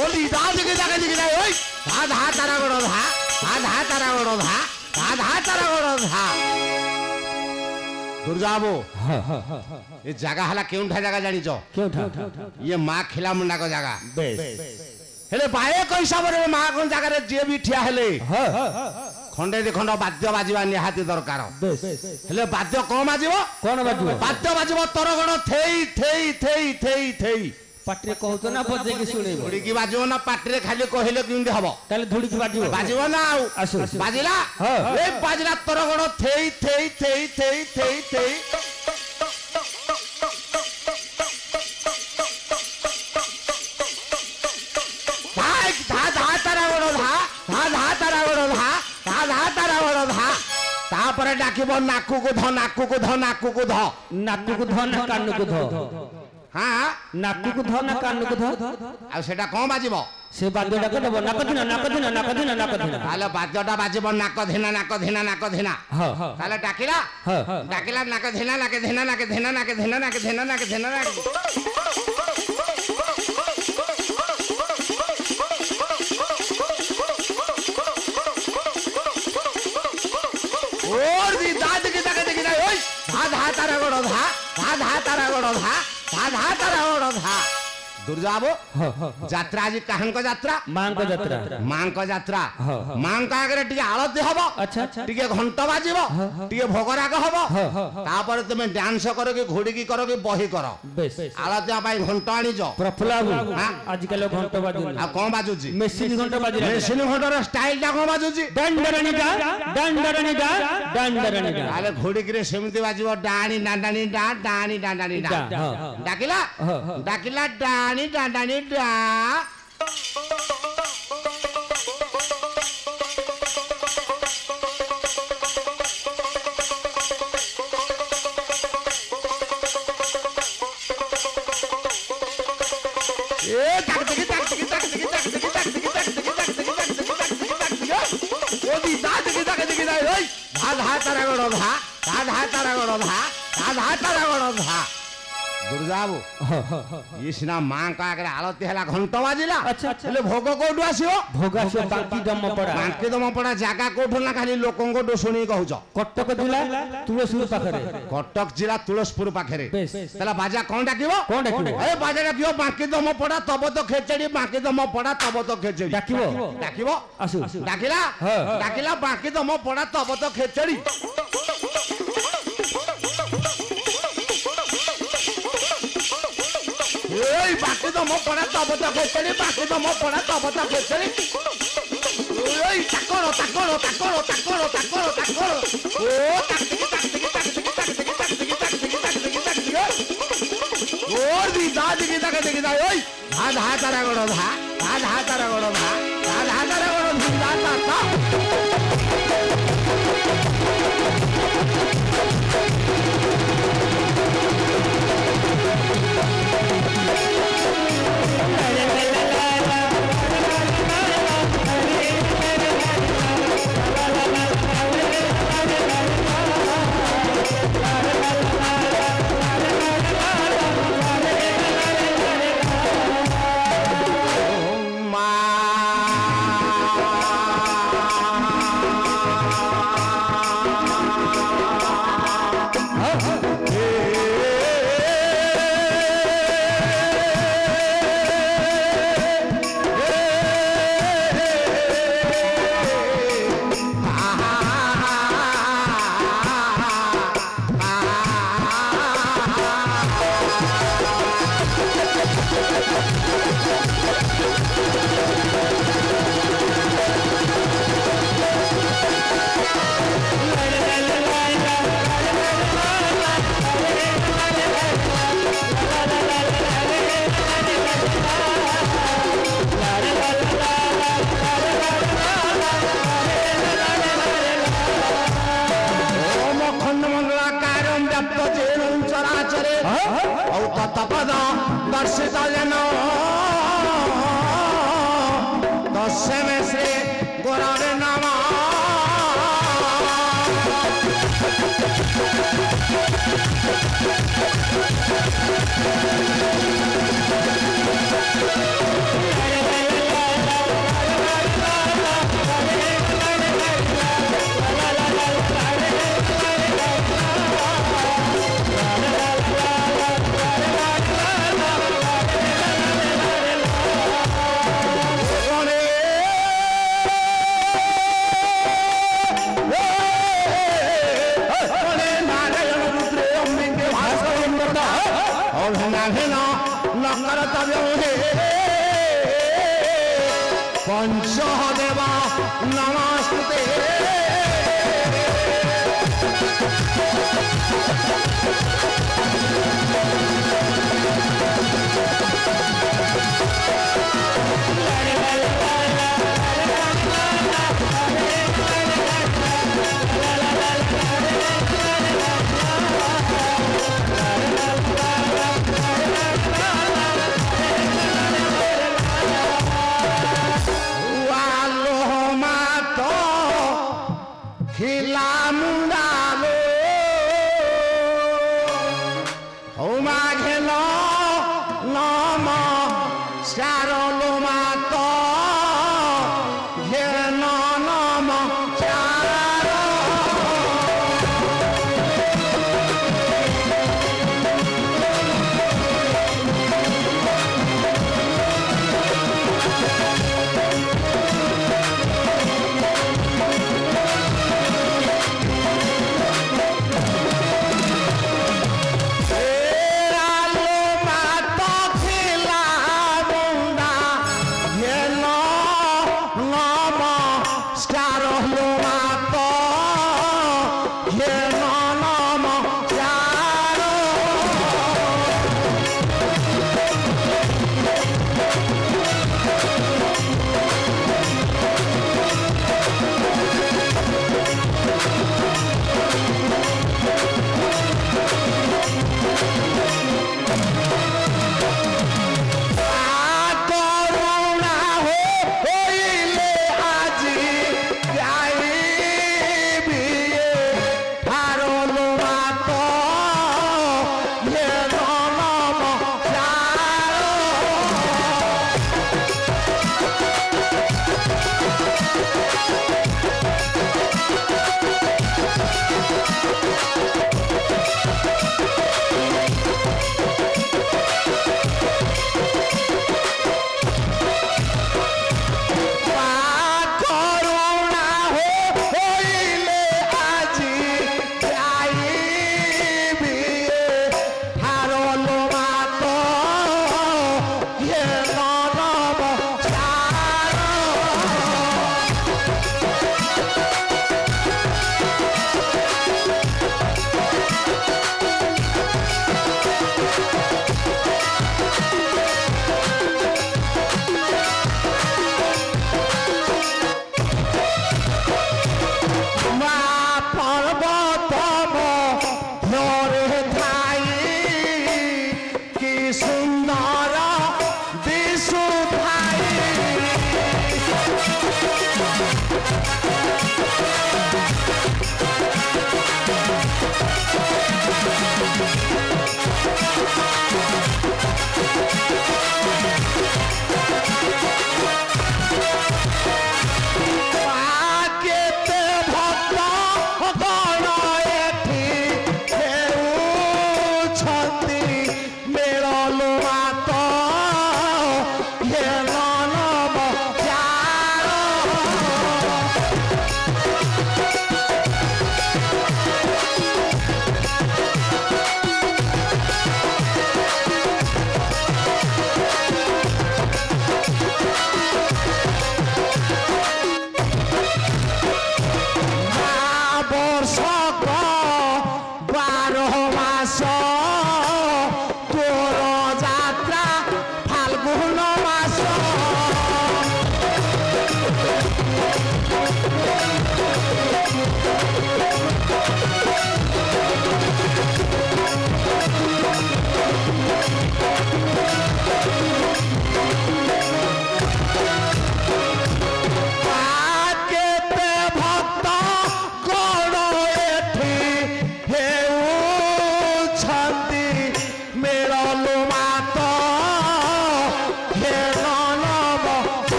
ओली दाद के जाके दिखना ओए धा तारा गोड़ धा तारा गोड़ धा तारा गोड़ धा दुर्जाबो ये जगह हला क्यों उठा जगह जानी चो क्यों उठा ये माँ खिला मुंडा को जगह हेले बाये कोई साबरे माँ कौन जगह रे जे भी ठिया हेले खंडे दे खंड बाद्य बाजिबा निहाती दरकार हेले बाद्य कोन बाजिबो बाद्य बाजिबो तोर गण थेई थेई थेई थेई थेई पाटरे कहतो ना बजे की सुनेबो धुड़ी की बाजिबो ना पाटरे खाली कहिले किंदी हबो ताले धुड़ी की बाजिबो ना आसु बाजिला ए बाजिला तोर गण थेई थेई थेई थेई थेई थेई तापरे डाकिबो नाकू को ध नाकू को ध नाकू को ध नाकू को ध ना कानू को ध हां नाकू को ध ना कानू को ध आ सेटा कोन बाजिबो से बाद्यटा को देबो नाक दिना नाक दिना नाक दिना नाक दिना ताले बाद्यटा बाजिबो नाक धिना नाक धिना नाक धिना हां ताले डाकिला डाकिला नाक धिना नाक धिना नाक धिना नाक धिना नाक धिना नाक धिना नाक और भी दाद के जगह देखना ओए धा तारा गोड़ धा तारा गोड़ धा तारा गोड़ धा दुर्जाबो यात्रा जी कहन को यात्रा मां को यात्रा मां का आगे टिके आलती हबो अच्छा टिके घंट बाजिबो टिके भोगराग हबो तापर तुम डांस करो कि घोड़ी की करो कि बही करो बेस आलती पाई घंट आनी जो प्रफुल्ल बाबू आज कल घंट बाजू आ कोन बाजूजी मेसिन घंट बाजी मेसिन घंटर स्टाइल टा कोन बाजूजी डंडरणी गा आले घोड़ी की सेमती बाजिबो डाणी डांडाणी डा डाकिला डाकिला डाणी डांडाणी डा दुर्जाबू ये सिना मां का आगे आलती हला घंट बाजिला अच्छा ले भोग कोठु आसीओ भोग आसीओ बांकी दम पड़ा जागा कोठु ना खाली लोकन को सुनी कहउछ कटक जिला तुलसीपुर पाखरे कटक जिला तुलसीपुर पाखरे तला बाजा कोन डाकिबो ए बाजा डाकिबो बांकी दम पड़ा तब तो खेचड़ी बांकी दम पड़ा तब तो खेचड़ी डाकिबो आसु डाकिला बांकी दम पड़ा तब तो खेचड़ी ओए बाकी तो मो पड़ा तब तो खेचड़ी बाकी तो मो पड़ा तब तो खेचड़ी ओए ताकोरो ओ और भी दाद की देखी ओए धा तारा गोड़ धा तारा गोड़ धा तारा गोड़ धा तपद दर्शित जन दस्य में श्री गोरारे नामा पंचदेव नमस्ते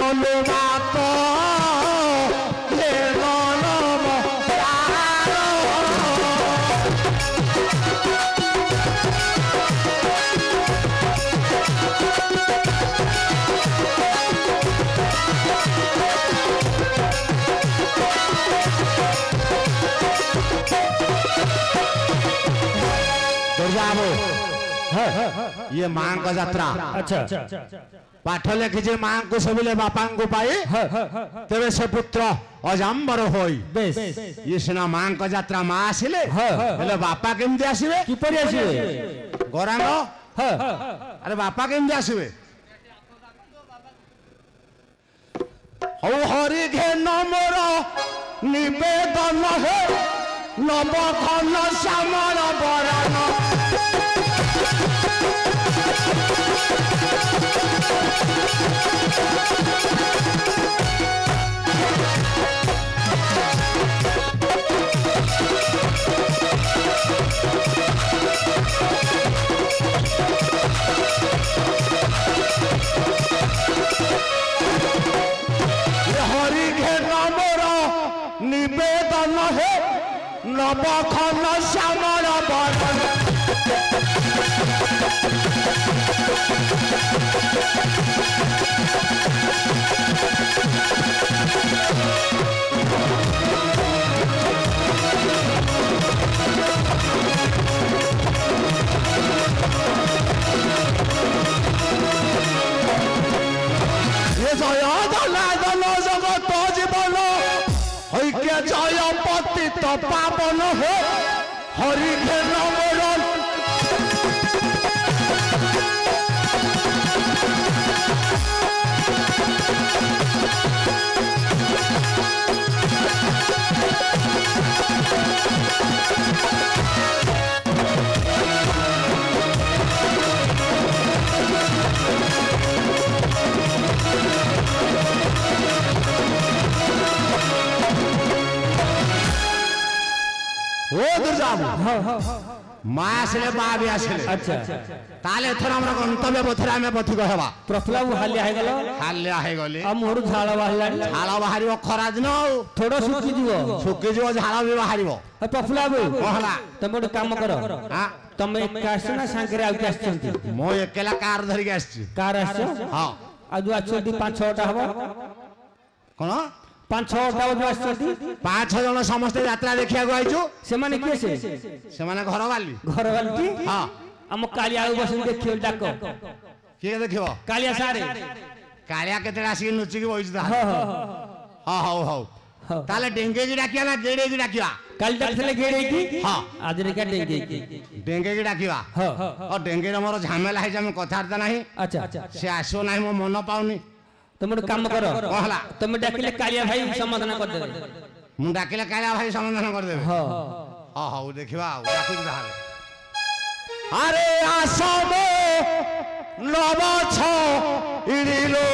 গলু মাত ये मां का यात्रा। अच्छा पाठ लिखिजे मां को सबले बापा को पाई तेरे से पुत्र अजाम्बर होई। ये सिना मां का यात्रा मां आसिले हेले बापा केमती आसीबे किपरि आसीबे गरांग अरे बापा केमती आसीबे हौ हरि घे नमर निवेदन हे नवघन श्यामल बरण हरि घे नमर निवेदन हे नवघन श्यामल बरण जगत जीवन ऐक्य जय पतित पावन हे हरि घे नमर माँ आसले बा भी आसले अच्छा ताले थोड़ा हमरा गंतव्य पथरा में पथिक हेबा प्रफुल्ल हालिया हे गेलो हालिया हे गली आ मोर झाळ बाहलानी झाळ बाहरिबो खरा दिन थोड़ा सुकी दियो झाळ भी बाहरिबो प्रफुल्ल बाबू कहला तमे एक काम करो हां तमे कासना सांगरे आउ के आछंती मो एकेला कार धरि के आछि कार आछो हां आ दु आछंती 5-6टा हबो कोन 5-6टा बजे आछंती 5-6 जण समस्त यात्रा देखिया को आइछु से माने के से माने घर वाली हां हम कालिया आउ बसन देखियो डाको के देखियो कालिया सारे कालिया केते आसी नुची के बइछ दा हां हां ताले डेंगे की डाकिया ना गेडे की डाकिया कल डाकले गेडे की हां आज रे का डेंगे की डेंगे की डाकिया हां और डेंगे रे मोर झामेला है जे हम कथार्ता नाही अच्छा से आसो नाही मो मन पाउनी तुम काम करो कहला तुम डाकिले कालिया भाई समाधान कर दे मु डाकिले कालिया भाई समाधान कर देबे हां हां हां देखिबा डाकु ताहाले अरे आसबो नव छ इडिलो